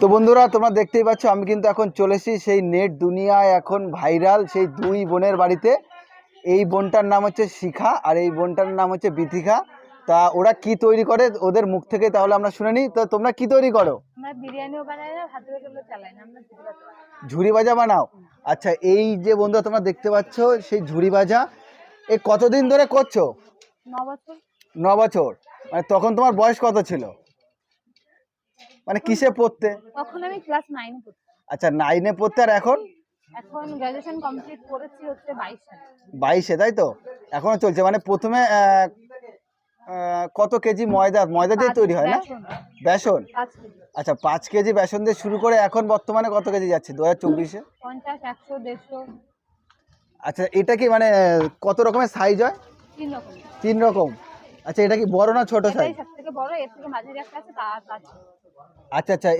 তো বন্ধুরা তোমরা দেখতেই পাচ্ছ আমি কিন্তু এখন চলেছি সেই নেট দুনিয়ায় এখন ভাইরাল সেই দুই বোনের বাড়িতে। এই বোনটার নাম হচ্ছে শিখা আর এই বোনটার নাম হচ্ছে বিথিকা। তা ওরা কি তৈরি করে ওদের মুখ থেকে তাহলে আমরা শুনে নিই। তো তোমরা কি তৈরি করো? আমরা বিরিয়ানিও বানাই না, ভাতের চুলো চালাই না, আমরা ঝুড়ি ভাজা বানাও। আচ্ছা, এই যে বন্ধুরা তোমরা দেখতে পাচ্ছ সেই ঝুড়ি ভাজা এই কতদিন ধরে করছো? 9 বছর। 9 বছর। মানে তখন তোমার বয়স কত ছিল? মানে কিসে পড়তে? তখন আমি ক্লাস 9 এ পড়তাম। আচ্ছা, 9-এ পড়তে। আর এখন? এখন গ্র্যাজুয়েশন কমপ্লিট করেছি হচ্ছে 22 সালে। 22-এ, তাই তো? এখনো চলছে। মানে প্রথমে কত কেজি ময়দা দিয়ে তৈরি হয় না? বেসন। 5 কেজি। আচ্ছা, 5 কেজি বেসন দিয়ে শুরু করে এখন বর্তমানে কত কেজি যাচ্ছে 2024-এ? 50, 100, 150। আচ্ছা, এটা কি মানে কত রকমের সাইজ হয়? 3 রকম। 3 রকম। আচ্ছা, এটা কি বড় না ছোট এটাই সাইজ? সবথেকে বড়, এর থেকে মাঝারি একটা আছে, তা তা ছোট। আচ্ছা আচ্ছা।